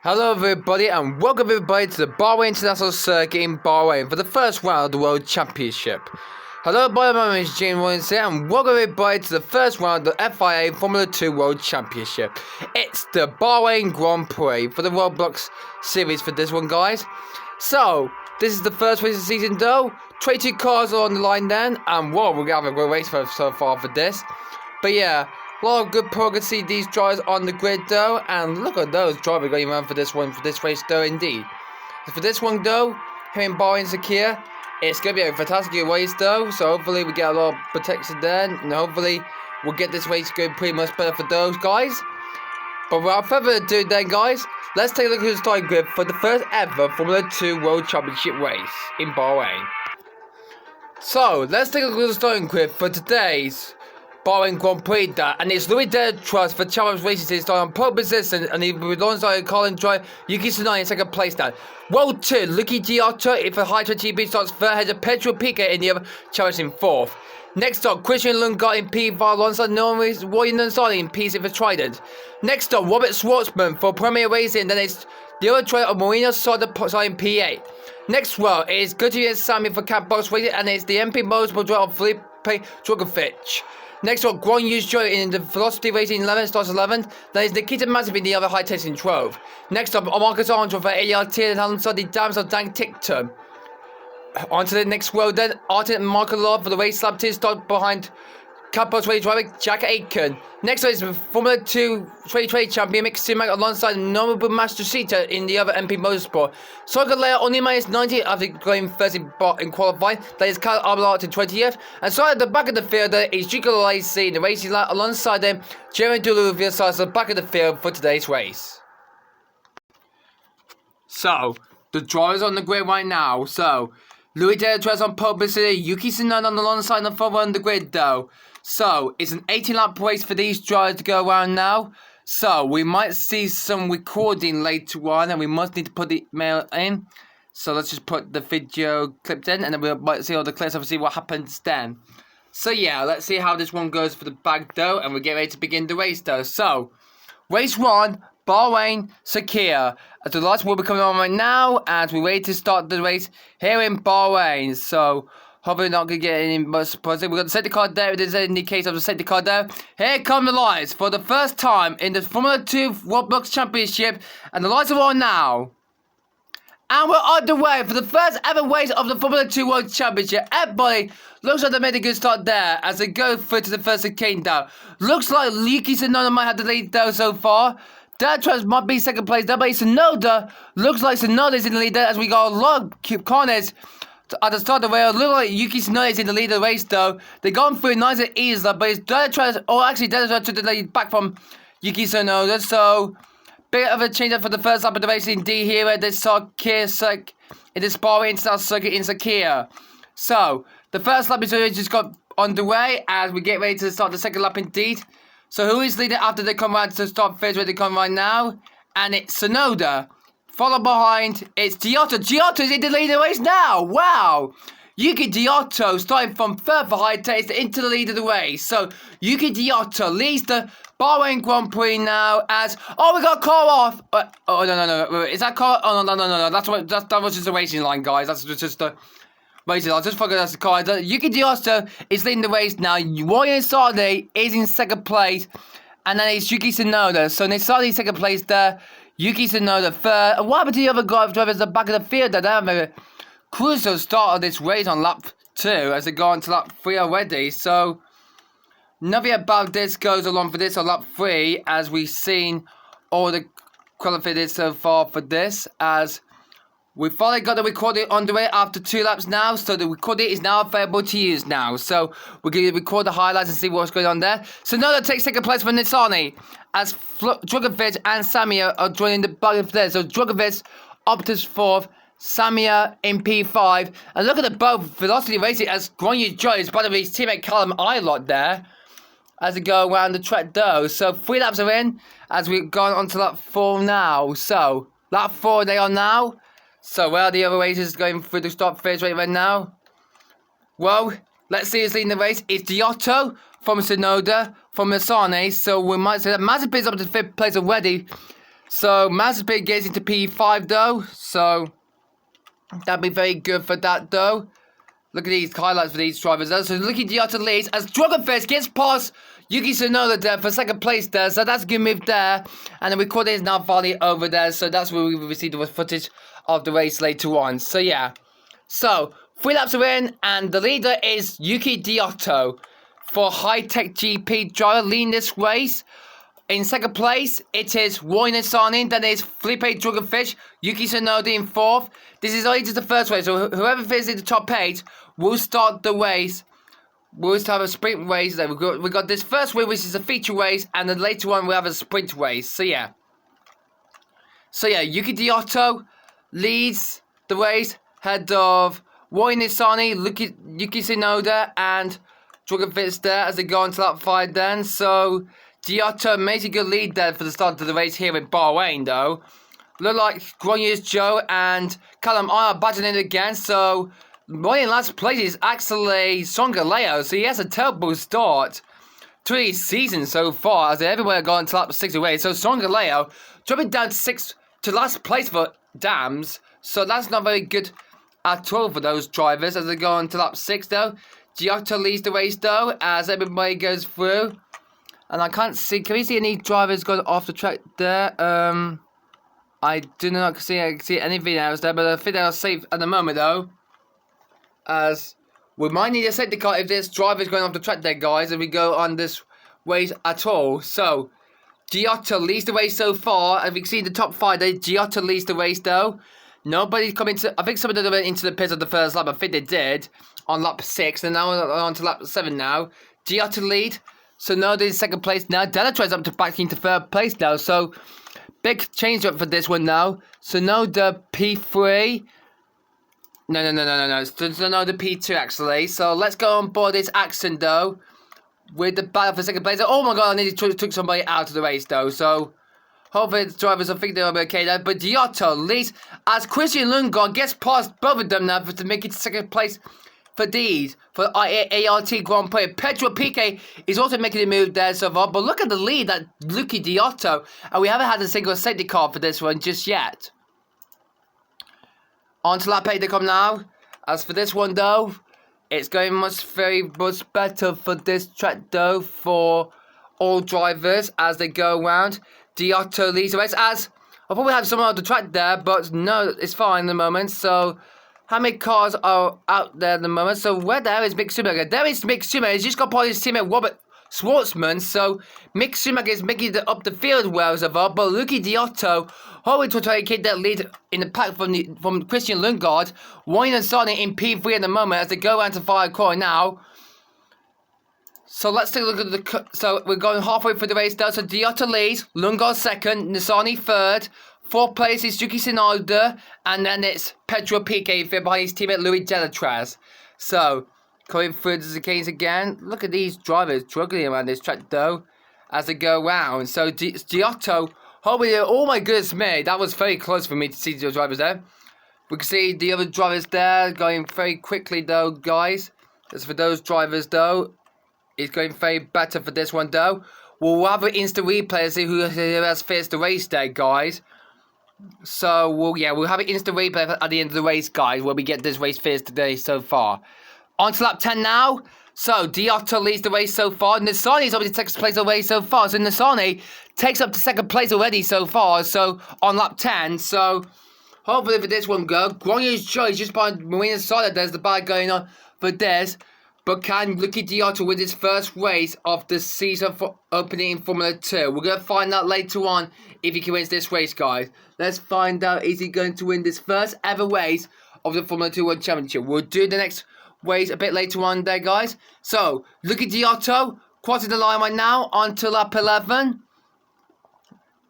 Hello everybody and welcome everybody to the Bahrain International Circuit in Bahrain for the first round of the World Championship. Hello everybody, my name is James Williams here and welcome everybody to the first round of the FIA Formula 2 World Championship. It's the Bahrain Grand Prix for the Roblox series for this one, guys. So, this is the first race of the season though. 22 cars are on the line then, and whoa, we're going to have a great race so far for this. But yeah, a lot of good progress to see these drivers on the grid though, and look at those drivers going around for this race though indeed. For this one though, here in Bahrain Sakir, it's going to be a fantastic race though, so hopefully we get a lot of protection there, and hopefully we'll get this race going pretty much better for those guys. But without further ado then guys, let's take a look at the starting grid for the first ever Formula 2 World Championship race in Bahrain. So, let's take a look at the starting grid for today's Bahrain Grand Prix, and it's Louis Trust for Challenge Racing Team starting on pole position, and he will alongside Colin drive Yuki Tsunoda in second place now. World 2, Lucky Giotto if a high 20B starts third, heads of Pedro Piquet in the other, Challenge in fourth. Next up, Christian Lundgaard in P5 alongside Norris William Nansari in P6 for Trident. Next up, Robert Schwartzman for Premier Racing, then it's the other trio of Marino Soda in P8. Next row is Gutierrez Sammy for Catbox Racing, and it's the MP Motorsport driver of Felipe Drugovich. Next up, Guan Yu's Joy in the Velocity Racing 11 starts 11th. Then is Nikita Mazepin in the other high testing 12th. Next up, Marcus Andro for ART and alongside the Dams of Dan Tickton. On to the next row then, Artin and Michael Lord for the race lab 2 start behind Campos race driver Jack Aitken. Next up is Formula 2 2020 champion Mick Schumacher alongside Nobuo Matsushita in the other MP Motorsport. Soka Lea Onima is 90th after going first in qualifying. That is Kyle Abelard in 20th. And so at the back of the field there is Gico Lacey in the racing line alongside them. Jeremy Duluvia starts at the back of the field for today's race. So, the drivers on the grid right now. So, Louis Delatraz on pole position, Yuki Tsunoda on the long side and forward on the grid though. So, it's an 18-lap race for these drivers to go around now. So, we might see some recording later on, and we must need to put the mail in. So, let's just put the video clipped in, and then we might see all the clips and see what happens then. So, yeah, let's see how this one goes for the bag though, and we'll get ready to begin the race though. So, race 1, Bahrain Sakir. As the lights will be coming on right now, as we're ready to start the race here in Bahrain. So, hopefully not going to get any much surprises. We've got the safety car there. It is in the case of the safety car there. Here come the lights for the first time in the Formula 2 Roblox Championship. And the lights are on now. And we're on the way for the first ever race of the Formula 2 World Championship. Everybody looks like they made a good start there as they go through to the first chicane down. Looks like Yuki Tsunoda might have the lead though so far. Delatraz might be second place there, but Tsunoda looks like Tsunoda's in the lead there as we got a lot of corners at the start of the race. Look like Yuki Tsunoda is in the lead of the race though. They've gone through nice and easy, but it's Delatraz, or actually Delatraz took the lead back from Yuki Tsunoda. So, bit of a change up for the first lap of the race indeed here at this Sakir circuit, in this Bahrain International Circuit in Sakir. So, the first lap is already just got underway as we get ready to start the second lap indeed. So, who is leading after they come around to start phase where they come right now? And it's Tsunoda. Followed behind, it's Giotto. Giotto's in the lead of the race now. Wow. Yuki Giotto starting from third for high taste into the lead of the race. So, Yuki Giotto leads the Bahrain Grand Prix now as... Oh, we got a car off. No. Is that car... Oh, no. That was just a racing line, guys. That's just the... Racing line. Just forget that's the car. Yuki Giotto is leading the race now. William Nansari is in second place. And then it's Yuki Tsunoda. So, Nansari in second place there. Yuki Tsunoda third. And what happened to the other drivers at the back of the field? They have a crucial start of this race on lap 2 as they go on to lap 3 already. So, nothing about this goes along for this on lap 3 as we've seen all the qualifiers so far for this. As we finally got the recording underway after 2 laps now. So, the recording is now available to use now. So, we're going to record the highlights and see what's going on there. Tsunoda takes second place for Nansari as Drugovich and Samia are joining the back of there. So, Drugovich up to 4th. Samia in P5. And look at the both Velocity Racing as Guan Yu's Joy is part of his teammate Callum Ilott there as they go around the track though. So 3 laps are in as we've gone on to lap 4 now. So lap 4 they are now. So where are the other racers going through the start phase right now? Well, let's see who's leading the race. It's Giotto from Tsunoda from Masane. So we might say that Mazepin's up to 5th place already. So Mazepin gets into P5 though, so that'd be very good for that though. Look at these highlights for these drivers though. So Lucky Diotto leads as Dragonfest gets past Yuki Tsunoda there for second place there. So that's a good move there. And the recording is now finally over there. So that's where we will receive the footage of the race later on. So yeah. So 3 laps are in and the leader is Yuki Diotto for High Tech GP driver leading this race. In second place, it is Roy Nissany, then it's Felipe Dragonfish, Yuki Tsunoda in fourth. This is only just the first race, so whoever finishes in the top 8 will start the race. We'll start a sprint race. We got this first win, which is a feature race, and then later on we'll have a sprint race. So yeah. Yuki Diotto leads the race, head of Roy Nissany, Yuki Tsunoda, and Dragonfish there as they go on to lap 5 then. So Diotto makes a good lead there for the start of the race here in Bahrain though. Look like Gronya's Joe and Callum are battling again, so Roy in last place is actually Songa Leo, so he has a terrible start to his season so far as everywhere gone to lap 6 away. So Songa Leo dropping down to last place for Dams, so that's not very good at all for those drivers as they go on to lap 6 though. Diotto leads the race though as everybody goes through. And I can't see, can we see any drivers going off the track there? I do not see anything else there, but I think they're safe at the moment though. As we might need a safety car if this driver is going off the track there, guys, if we go on this race at all. So, Diotto leads the race so far. As we can see the top 5 there, Diotto leads the race though. Nobody's coming to, I think some of them went into the pits on the first lap, I think they did, on lap 6, and now we're on to lap 7 now. Diotto lead. Tsunoda in second place now. Delatraz up to back into third place now. So, big change up for this one now. Tsunoda P3. No. Tsunoda P2 actually. So, let's go on board this action though. With the battle for second place. Oh my god, I nearly took somebody out of the race though. So, hopefully the drivers will think they'll be okay there. But Diotto leads as Christian Lundgaard gets past both of them now to make it to second place. For ART Grand Prix. Pedro Piquet is also making a move there so far. But look at the lead that Lucky Diotto. And we haven't had a single safety car for this one just yet. On to lap 8 they come now. As for this one though, it's going very much better for this track though for all drivers as they go around. Diotto leads the race as I thought we had someone on the track there, but no, it's fine at the moment. So how many cars are out there at the moment? So where there is Mick Schumacher? There is Mick Schumacher. He's just got part of his teammate Robert Schwartzman. So Mick Schumacher is making it up the field well so far. But Lucky Diotto, hoping to try to keep that lead in the pack from Christian Lundgaard. Roy Nissany in P3 at the moment as they go around to fire core now. So let's take a look at the... So we're going halfway through the race now. So Diotto leads, Lundgaard second, Nissany third. 4th place is Yuki Tsunoda, and then it's Pedro Piquet behind his teammate Louis Delatraz. So, coming through the chicanes again. Look at these drivers struggling around this track though, as they go round. So, Diotto, oh my goodness me, that was very close for me to see the drivers there. We can see the other drivers there going very quickly though, guys. As for those drivers though, it's going very better for this one though. We'll have an instant replay to see who has finished the race there, guys. So, we'll have an instant replay at the end of the race, guys, where we get this race finished today so far. On to lap 10 now. So, Diotto leads the race so far. Nissany is up to second place already so far. So, Nissany takes up to second place already so far. So, on lap 10. So, hopefully for this one go. Gronya's Joe is just behind Marina Soda. There's the battle going on for this. But can Lucky Diotto win his first race of the season for opening in Formula 2? We're going to find out later on if he can win this race, guys. Let's find out, is he going to win this first ever race of the Formula 2 World Championship? We'll do the next race a bit later on there, guys. So, Lucky Diotto crossing the line right now onto lap 11.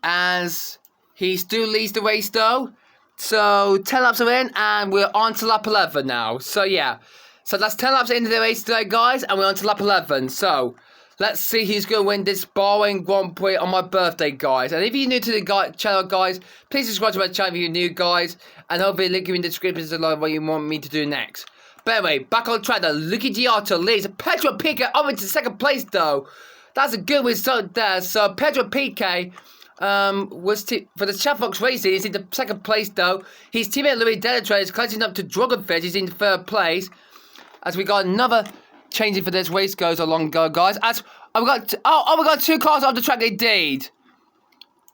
As he still leads the race though. So, 10 laps are in and we're on to lap 11 now. So, yeah. So that's 10 laps into the race today, guys, and we're on to lap 11. So, let's see who's going to win this Bahrain Grand Prix on my birthday, guys. And if you're new to the channel, guys, please subscribe to my channel if you're new, guys. And hopefully link in the description below what you want me to do next. But anyway, back on track, the Lucky Diotto leads. Pedro Piquet up into second place, though. That's a good result there. So, Pedro Piquet for the Chatbox Racing. He's in the second place though. His teammate Louis Delatrey is catching up to Drugovich. He's in third place. As we got another changing for this race goes along, guys. As we got we got 2 cars off the track indeed.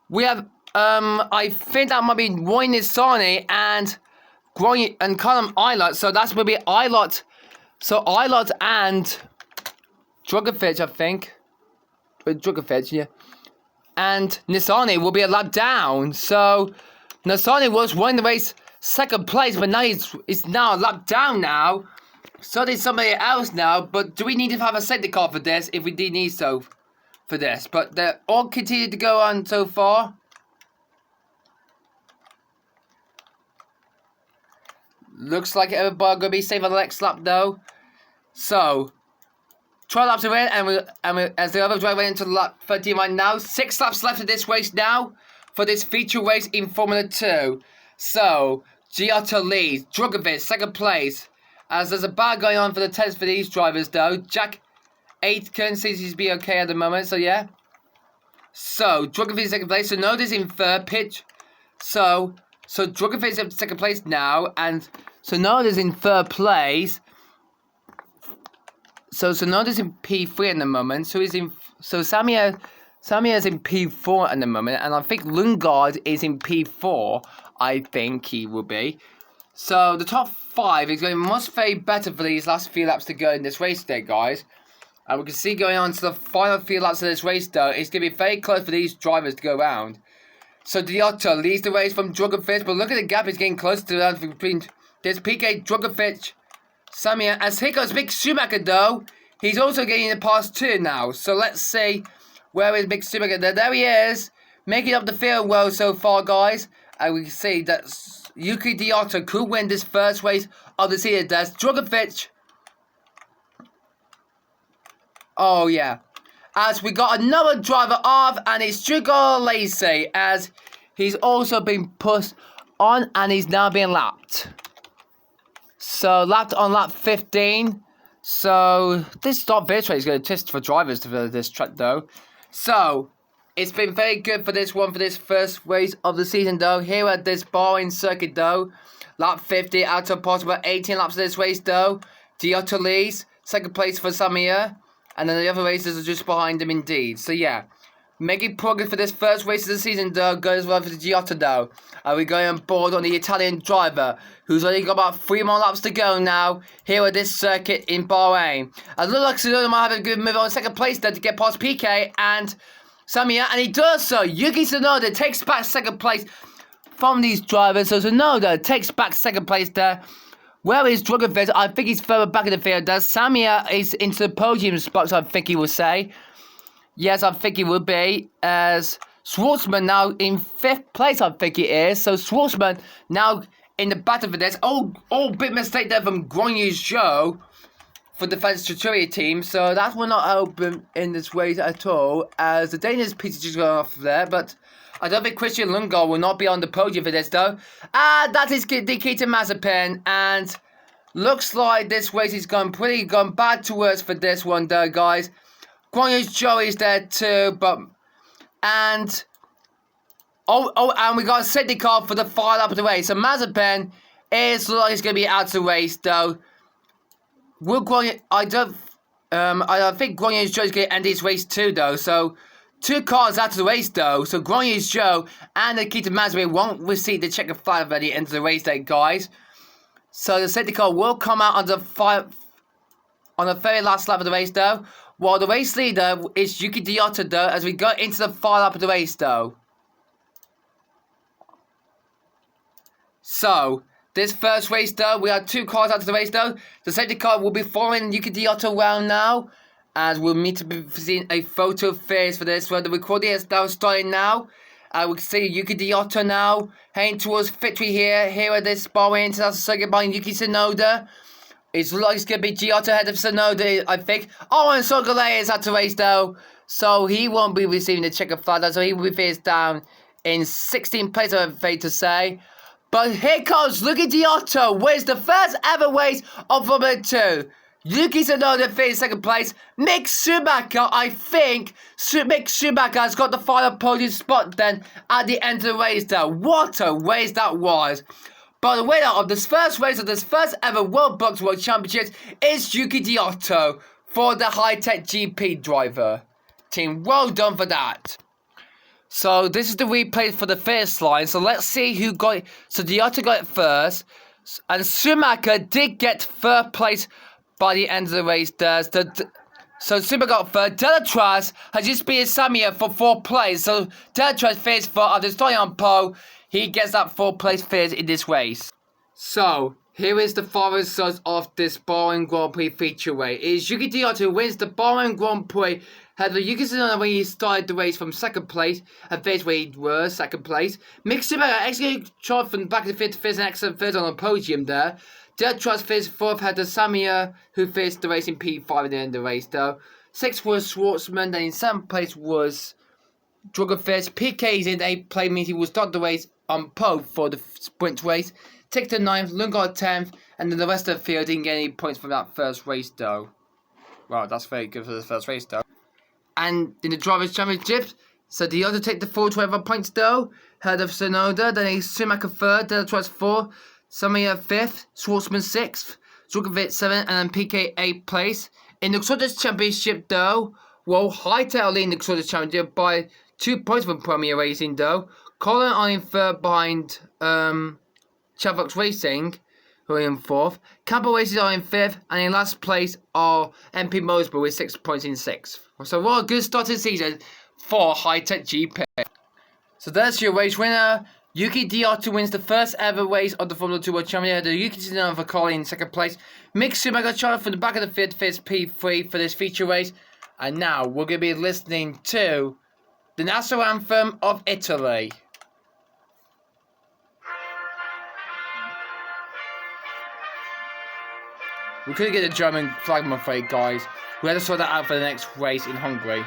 We have I think that might be Roy Nissani and Callum Eilert. So that's going to be Eilert. So Eilert and Drugovich, I think. Drugovich, yeah. And Nissani will be a lap down. So Nissani was winning the race second place, but now he's now a lap down now. So there's somebody else now. But do we need to have a safety car for this? If we did need so for this. But they all continue to go on so far. Looks like everybody gonna be safe on the next lap though. So 12 laps to win, and we as the other driver went into lap 13 right now. 6 laps left of this race now for this feature race in Formula 2. So Giotto leads, Drugovich second place. As there's a battle going on for the test for these drivers though. Jack Aitken seems to be okay at the moment, so yeah. So Drugovich second place, so Noda's in third pitch. So Drugovich is in second place now, and Sonoda's in third place. So Sonoda's in P3 at the moment. So Samia is in P4 at the moment, and I think Lundgaard is in P4. I think he will be. So the top 5 is going much very better for these last few laps to go in this race today, guys. And we can see going on to the final few laps of this race though, it's going to be very close for these drivers to go around. So Giotto leads the race from Drugovich, but look at the gap is getting closer to that between this PK, Drugovich, Samia. As here goes Mick Schumacher though, he's also getting the past 2 now. So let's see, where is Mick Schumacher? There he is, making up the field well so far, guys. And we can see that Yuki Giotto could win this first race of the season. There's Drugovich. Oh yeah. As we got another driver off, and it's Jugo Lacey, as he's also been pushed on and he's now being lapped. So lapped on lap 15. So this start base race is going to test for drivers for this track though. So it's been very good for this one, for this first race of the season though. Here at this Bahrain circuit though. Lap 50 out of possible 18 laps of this race though. Giotto leads, second place for Samir. And then the other races are just behind him indeed. So yeah, making progress for this first race of the season though goes well for the Giotto though. Are we going on board on the Italian driver, who's only got about 3 more laps to go now here at this circuit in Bahrain. It looks like Tsunoda might have a good move on second place there to get past PK and Samia, and he does so. Yuki Tsunoda takes back second place from these drivers. So Tsunoda takes back second place there. Where is Drugovich? I think he's further back in the field. Samia is into the podium spots, I think he will say. Yes, I think he will be. As Schwartzman now in 5th place, I think he is. So Schwartzman now in the battle for this. Oh, big mistake there from Guan Yu Zhou for the French Tutorial team. So that will not help him in this race at all. As the Danish piece just going off there. But I don't think Christian Lundgaard will not be on the podium for this though. That is Nikita Mazepin, and looks like this race is gone bad to worse for this one though, guys. Guan Yu Zhou is there too, and we got a safety car for the final lap of the race. So Mazepin is like he's gonna be out of the race though. I think Guan Yu Zhou is gonna end this race too though. So 2 cars out of the race though, so Guan Yu Zhou and Nikita Mazepin won't receive the checkered flag at the end of the race day, guys. So the safety car will come out on the very last lap of the race though, while the race leader is Yuki Giotto though, as we go into the final lap of the race though. So this first race though, we have 2 cars out of the race though. The safety car will be following Yuki Giotto around now. As we'll need to be seeing a photo phase for this, where the recording is now starting now. We can see Yuki Giotto now heading towards victory here at this Bahrain International Circuit by Yuki Tsunoda. It looks like it's going to be Giotto ahead of Tsunoda, I think. Oh, and Sogolay is out to race though, so he won't be receiving the checkered flag, so he will be faced down in 16th place, I'm afraid to say. But here comes Yuki Giotto, wins the first ever race of Formula 2. Yuki Tsunoda finished second place. Mick Schumacher, I think Mick Schumacher has got the final podium spot then at the end of the race though. What a race that was. But the winner of this first race of this first ever World Box World Championships is Yuki Giotto for the high-tech GP driver team. Well done for that. So this is the replay for the finish line. So let's see who got it. So Giotto got it first. And Schumacher did get third place by the end of the race there. So Schumacher got third. Delatraz has just beaten Samir for 4th place. So Delatraz finished for after starting on pole. He gets that 4th place finish in this race. So here is the final result of this Bahrain Grand Prix feature race. It is Yuki Giotto who wins the Bahrain Grand Prix. Had the Yuki Tsunoda when he started the race from 2nd place and finished where he was 2nd place. Mick Schumacher executed shot from the back of the field to finish an excellent third on the podium there. Delatraz finished 4th, had the Samir who finished the race in P5 at the end of the race though. 6th was Schwartzman, then in 7th place was Drogovic. PK is in 8th place, means he will start the race on pole for the sprint race. Take to 9th, Lundgaard 10th, and then the rest of the field didn't get any points from that first race though. Wow, that's very good for the first race though. And in the Drivers' Championship, so Giotto take the full 12 points though. Head of Tsunoda, then he's Schumacher 3rd, Delatraz 4th, Samir 5th, Schwartzman 6th, Drogovic 7th, and then PK 8th place. In the Drivers' Championship though, well, Hightail leading the Drivers' Championship by 2 points from Premier Racing though. Colin on in 3rd behind Chavox Racing, who are in 4th. Campbell Racing are in 5th, and in last place are MP Mosby with 6 points in 6th. So what a good start to the season for High-Tech GP. So that's your race winner. Yuki Giotto wins the first ever race of the Formula 2 World Championship. The Yuki Tsunoda for Colin in 2nd place. Mick Schumacher charged from the back of the field fifth P3 for this feature race. And now we're going to be listening to the national anthem of Italy. We couldn't get a German flag, I'm afraid, guys. We had to sort that out for the next race in Hungary.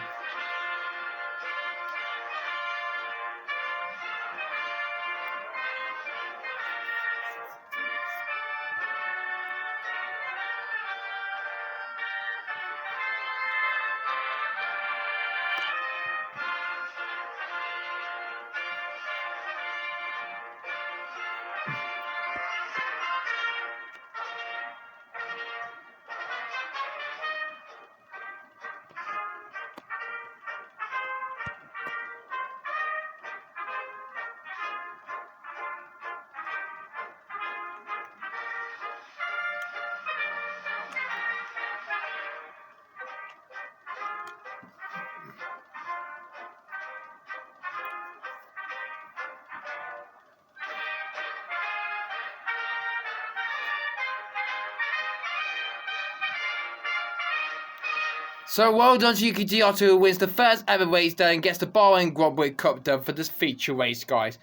So well done to Yuki Giotto, who wins the first ever race done and gets the Bahrain Grand Prix Cup done for this feature race, guys.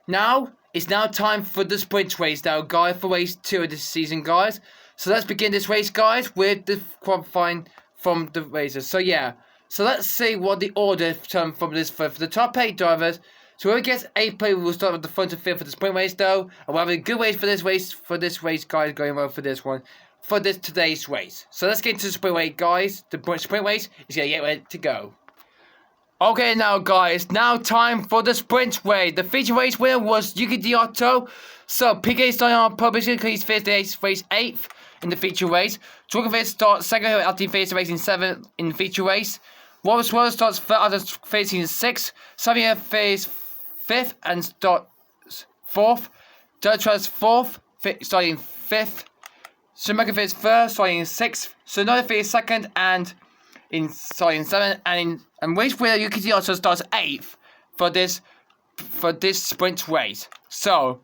Now, it's now time for the sprint race now, guys, for race 2 of this season, guys. So let's begin this race, guys, with the qualifying from the races. So yeah, so let's see what the order term from this for the top 8 drivers. So whoever gets 8th place will start at the front of field for the sprint race, though. And we're having a good race for this race, guys, going well for this one. For this today's race. So let's get into the sprint race, guys. The sprint race is going to get ready to go. Okay, now, guys. Now time for the sprint race. The feature race winner was Yuki Giotto. So PK starting on publishing because he's finished the race 8th in the feature race. Drogovic starts 2nd after he finished the race in 7th in the feature race. Robert Swallow starts 3rd after finishing 6th. Samir finishes 5th and starts 4th. Delatraz 4th, starting 5th. Schumacher finished 3rd, starting in 6th. Tsunoda finished 2nd and starting in 7th. And race winner Yuki Giotto starts 8th for this sprint race. So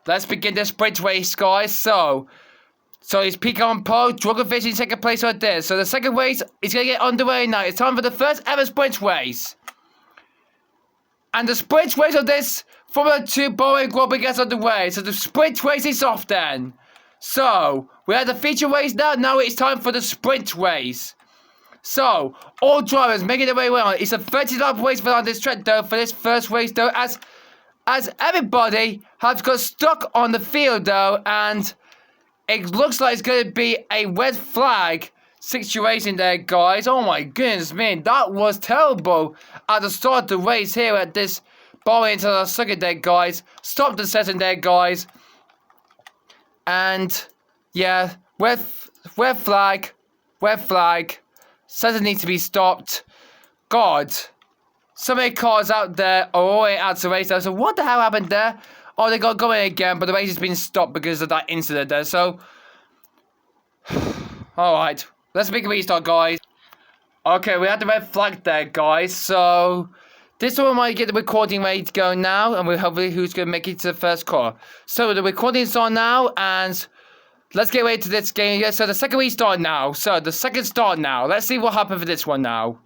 let's begin the sprint race, guys. So it's Pico on pole, Drogovic in 2nd place right there. So the second race is going to get underway now. It's time for the first ever sprint race. And the sprint race of this Formula 2 Bahrain Grand Prix gets underway. So the sprint race is off then. So we have the feature race now. Now it's time for the sprint race. So all drivers making their way well. It's a 30-lap race for this track though. For this first race though, as everybody has got stuck on the field though, and it looks like it's going to be a red flag situation there, guys. Oh my goodness, man, that was terrible at the start of the race here at this Bahrain into the second there, guys. Stop the session there, guys. And yeah, red flag. Session needs to be stopped. God, so many cars out there are already out the race. So what the hell happened there? Oh, they got going again, but the race has been stopped because of that incident there. So, alright, let's make a restart, guys. Okay, we had the red flag there, guys. So, this one might get the recording ready to go now, and we'll hopefully who's going to make it to the first car. So, the recording's on now, and let's get ready to this game. Yeah, so the second restart now. So, the second start now. Let's see what happens for this one now.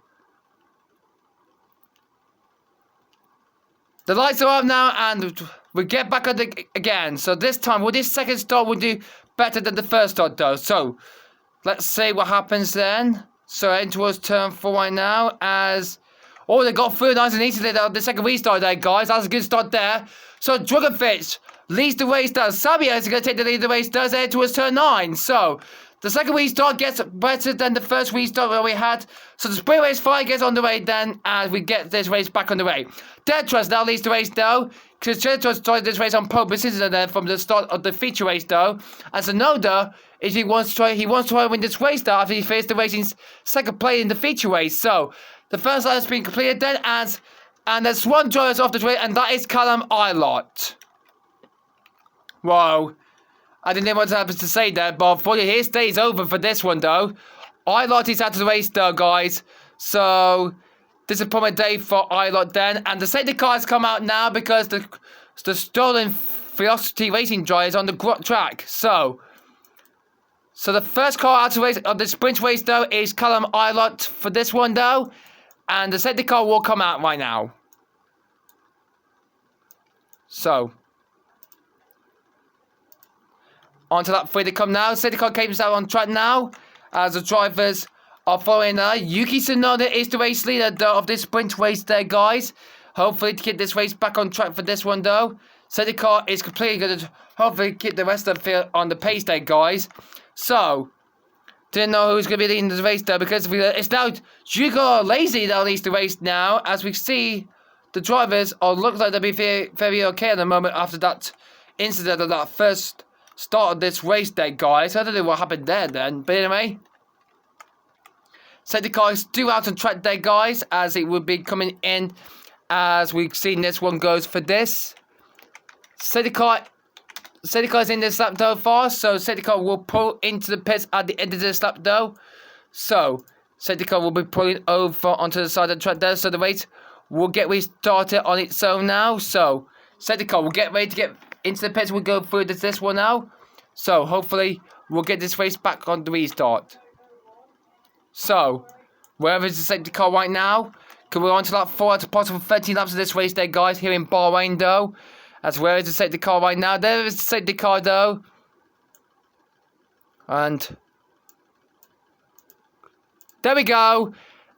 The lights are up now, and we get back on again. So this time, this second start will do better than the first start does. So, let's see what happens then. So, heading towards turn 4 right now as... Oh, they got through nice and easily the second restart there, guys. That's a good start there. So, Drugovic leads the race down. Sabia is going to take the lead of the race down, heading towards turn 9. So, the second restart gets better than the first restart that we had. So the sprint race 5 gets on the way then as we get this race back on the way. Detras now leads the race though. Because Detras started this race on pole position then from the start of the feature race though. And Sonoda, if he wants to try win this race though after he faced the race in second place in the feature race. So the first line has been completed then and there's one driver off the trail and that is Callum Ilott. Whoa. I didn't know what happens to say that, but unfortunately his day is over for this one though. Ilott is out of the race though, guys. So, disappointing day for Ilott then. And the safety car has come out now because the stolen Velocity Racing drive is on the track. So the first car out of race of the sprint race though is Callum Ilott for this one though. And the safety car will come out right now. So... onto lap 3 they come now. Safety car came out on track now. As the drivers are following now. Yuki Tsunoda is the race leader though of this sprint race there, guys. Hopefully to get this race back on track for this one though. Safety car is completely going to hopefully keep the rest of the field on the pace there, guys. So, didn't know who's going to be leading the race though because it's now Hugo Lazy that leads the race now. As we see the drivers look like they'll be very okay at the moment after that incident of that first start of this race day, guys. I don't know what happened there then, but anyway. Safety car is still out on track there, guys, as it will be coming in as we've seen this one goes for this. Safety car is in this lap though far, so safety car will pull into the pits at the end of this lap though. So, safety car will be pulling over onto the side of the track there, so the race will get restarted on its own now. So, safety car will get ready to get into the pits. We'll go through this one now. So, hopefully, we'll get this race back on the restart. So, wherever is the safety car right now? Because we're on to lap 4 out of possible 13 laps of this race there, guys, here in Bahrain, though. As where is the safety car right now? There is the safety car, though. And there we go.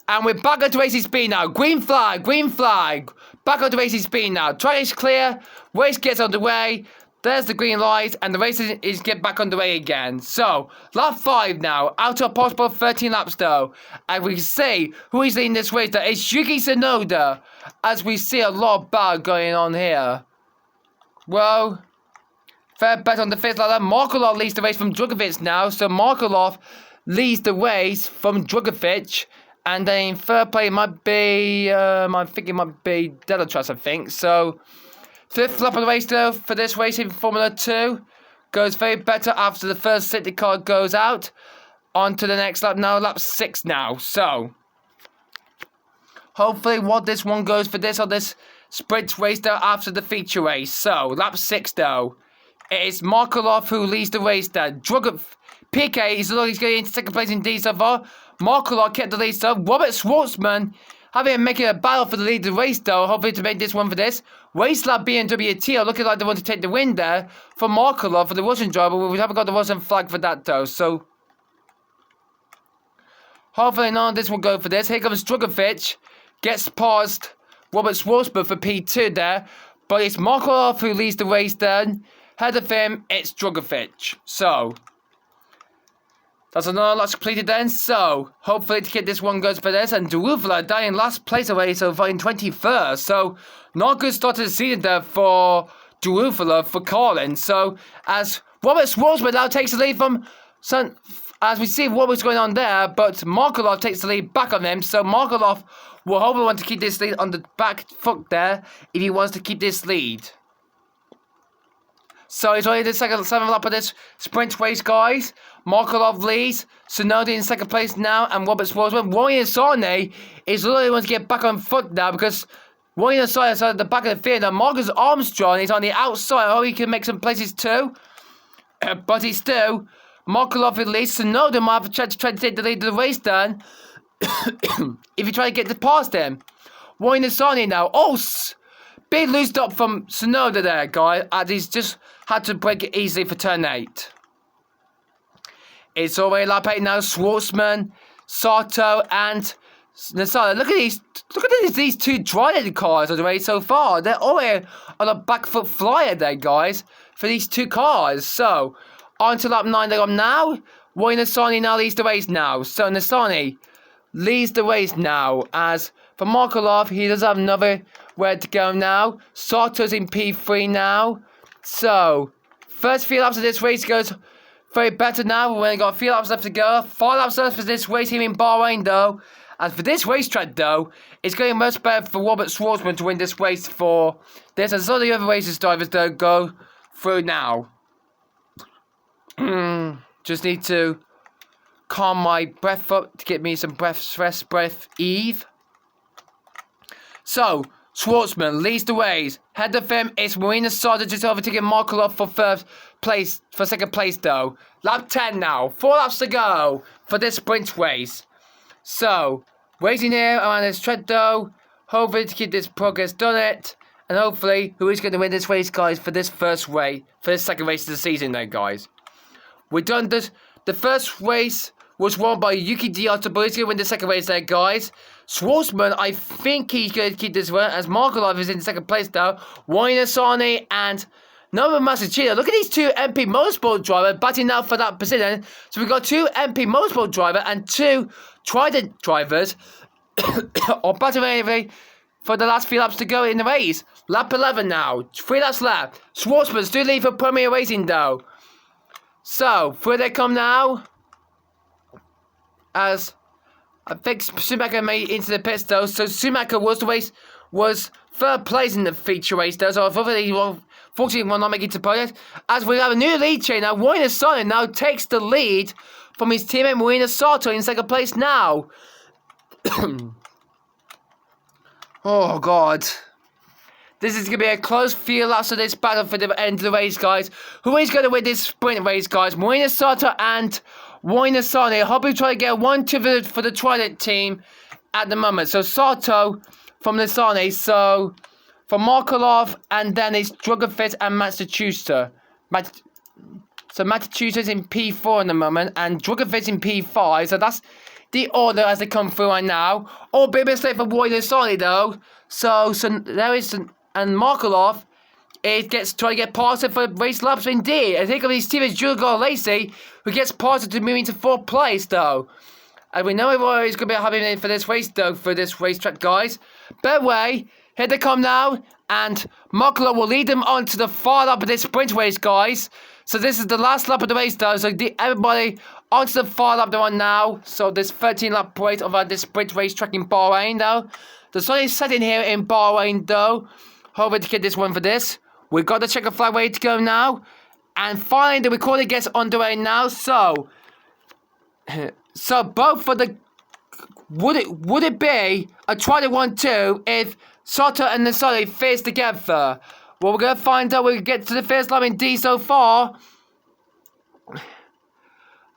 And we're back onto racing speed now. Green flag, green flag. Back onto racing speed now. Track is clear. Race gets underway. There's the green light. And the race is get back underway again. So, lap 5 now. Out of possible 13 laps though. And we can see who is leading this race. That is Yuki Tsunoda. As we see a lot of battle going on here. Well, fair bet on the 5th lap. Markolov leads the race from Drugovic now. So, Markolov leads the race from Drugovic. And then in third place it might be, I think it might be Delatras, I think. So, 5th lap of the race though for this race in Formula 2. Goes very better after the first safety car goes out. On to the next lap now, lap 6 now. So, hopefully what this one goes for this on this sprint race though after the feature race. So, lap 6 though. It is Markolov who leads the race there. PK is getting into second place indeed so far. Markolov kept the lead so. Robert Schwartzman having making a battle for the lead of the race though. Hopefully to make this one for this. Race lab BMW are looking like they want to take the win there for Markolov for the Russian driver. We haven't got the Russian flag for that though. So hopefully none of this will go for this. Here comes Drugovic. Gets past Robert Schwartzman for P2 there. But it's Markolov who leads the race then. Ahead of him, it's Drugovic. So That's another lot completed then. So, hopefully to get this one goes for this. And Derufla dying last place away, so in 21st. So, not good start to the season there for Derufla for Colin. So, as Robert Schwarzman now takes the lead from... as we see what was going on there, but Markolov takes the lead back on him. So, Markolov will hopefully want to keep this lead on the back foot there if he wants to keep this lead. So it's only the seventh lap of this sprint race, guys. Markolov leads. Tsunoda in second place now, and Robert Schwarzman. Warren Sarney is literally wants to get back on foot now because Warren Sarney is at the back of the field. Now Marcus Armstrong is on the outside. Oh, he can make some places too. But he's still Markolov leads. Tsunoda might have tried to take the lead of the race then. If you try to get past him. Warren Sarney now. Oh, big loose stop from Tsunoda there, guys. And he's just had to break it easily for turn 8. It's already lap 8 now. Schwartzman, Sato, and Nasada. Look at these two dry cars on the race so far. They're already on a back foot flyer there, guys, for these two cars. So, on to lap 9 they're on now. Roy Nasani now leads the race now. So, Nasani leads the race now. As for Markolov, he does have another where to go now. Sato's in P3 now. So, first few laps of this race goes very better now. We've only got a few laps left to go. 5 laps left for this race here in Bahrain, though. And for this racetrack, though, it's going much better for Robert Schwarzman to win this race for this. And some of the other races drivers, though, go through now. Just need to calm my breath up to get me some breath, Eve. So, Schwartzman leads the race. Head of him is Marina Sada just overtaking Markolov for second place though. Lap 10 now. 4 laps to go for this sprint race. So, racing here around this tread though. Hopefully to keep this progress done it. And hopefully, who is going to win this race, guys, for this first race, for this second race of the season then, guys. We've done this. The first race was won by Yuki Diota, but he's going to win the second race there, guys. Schwartzman, I think he's going to keep this one, as Markolov is in second place now. Warren Asani and Nova Masachino. Look at these two MP Motorsport drivers batting out for that position. So we've got 2 MP Motorsport drivers and 2 Trident drivers, or batting for the last few laps to go in the race. Lap 11 now. 3 laps left. Schwartzman still lead for Premier Racing though. So, through they come now. As I think Schumacher made into the pits though. So Schumacher was third place in the feature race though. So unfortunately will not make it to podium. As we have a new lead chain now. Marina Sato now takes the lead from his teammate Marina Sato in second place now. Oh god. This is going to be a close few laps of this battle for the end of the race, guys. Who is going to win this sprint race, guys? Marina Sato and Warren Asani. I hope we try to get 1-2 for the Trident team at the moment. So Sato from Asani. So from Markolov, and then it's Drugofit and Massachusetts. So Massachusetts in P4 in the moment, and Drugofit in P5. So that's the order as they come through right now. All big mistake for Warren Asani though. So there is and Markolov. It gets trying to get past it for race laps indeed. I think of these teammates Julio Lacey, who gets past it to move into 4th place though. And we know everybody's going to be having for this race though, for this racetrack, guys. Bedway, here they come now, and Markolov will lead them on to the far lap of this sprint race, guys. So this is the last lap of the race though, so everybody onto the far lap they're on now. So this 13 lap race of this sprint racetrack in Bahrain though. The sun is setting here in Bahrain though. Hoping to get this one for this. We've got the checker flag ready to go now. And finally, the recording gets underway now. So both for the... Would it be a Trident 1-2 if Sato and Nasari face together? Well, we're going to find out. We'll get to the first lap in D so far.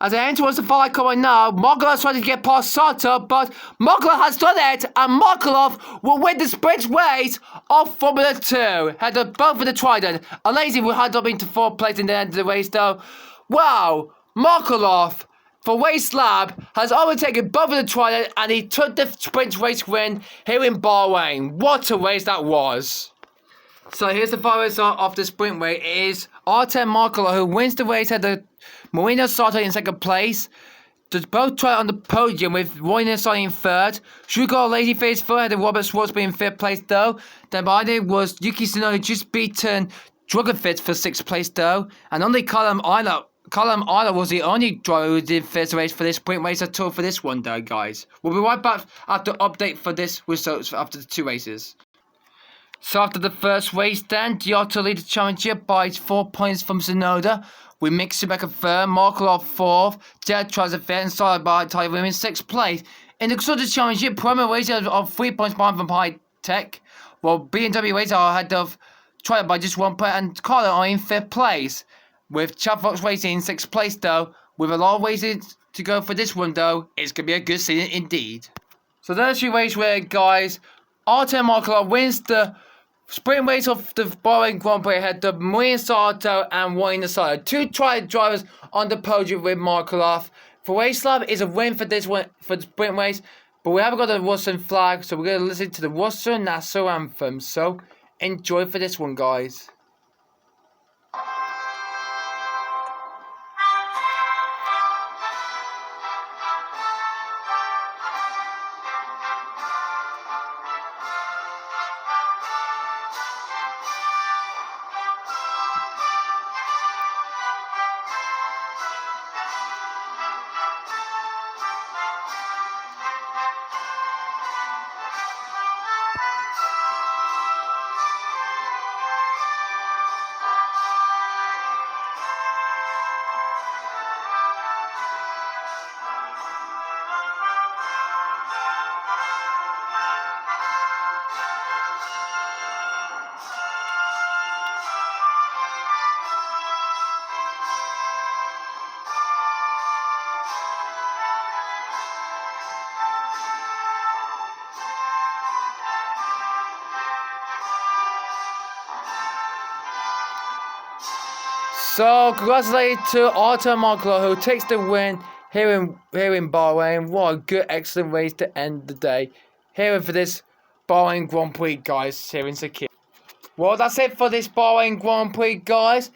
As I enter towards the far line right now, Markolov is trying to get past Sato, but Markolov has done it, and Markolov will win the sprint race of Formula 2. Headed both for the Trident. Alazi will head up into 4th place in the end of the race, though. Wow, Markolov, for Race Lab, has overtaken both of the Trident, and he took the sprint race win here in Bahrain. What a race that was. So here's the final result of the sprint race. It is R10 Markolov who wins the race at the Marina Sato in second place. to both try on the podium with Roy Nissai in third. Sugar Ladyface third and Robert Schwartz in fifth place though. Then behind it was Yuki Tsunoda just beaten Dragonfit for sixth place though. And only Callum Isla was the only driver who did first race for this sprint race at all for this one though, guys. We'll be right back after update for this results after the two races. So after the first race then, Giotto lead the championship by 4 points from Tsunoda, with Mick Schumacher third, Markelov fourth, Jared tries a fifth, and started by Tyler Williams in sixth place. In the Constructors' Championship, Promo races of 3 points behind from High Tech, while BMW races are ahead of Trial by just 1 point, and Carlo are in fifth place, with Chad Fox Racing in sixth place though. With a lot of races to go for this one though, it's going to be a good season indeed. So there's your race where, guys, Artem Markelov wins the sprint race of the Bahrain Grand Prix ahead of Marine Sato and Wayne Asada. Two tried drivers on the podium with Markelov. For Race Lab is a win for this one for the sprint race, but we haven't got the Russian flag, so we're going to listen to the Russian national anthem. So enjoy for this one, guys. So, congratulations to Artem Markelov, who takes the win here in Bahrain. What a good, excellent race to end the day. Here for this Bahrain Grand Prix, guys, here in Sakir. Well, that's it for this Bahrain Grand Prix, guys.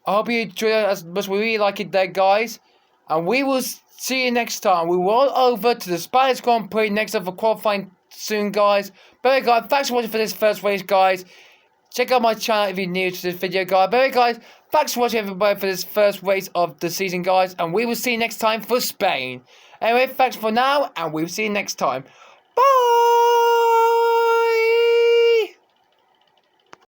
I hope you enjoyed it as much as we really like it there, guys. And we will see you next time. We will roll over to the Spanish Grand Prix next up for qualifying soon, guys. But anyway, guys, thanks for watching for this first race, guys. Check out my channel if you're new to this video, guys. But anyway, guys, thanks for watching everybody for this first race of the season, guys. And we will see you next time for Spain. Anyway, thanks for now, and we'll see you next time. Bye!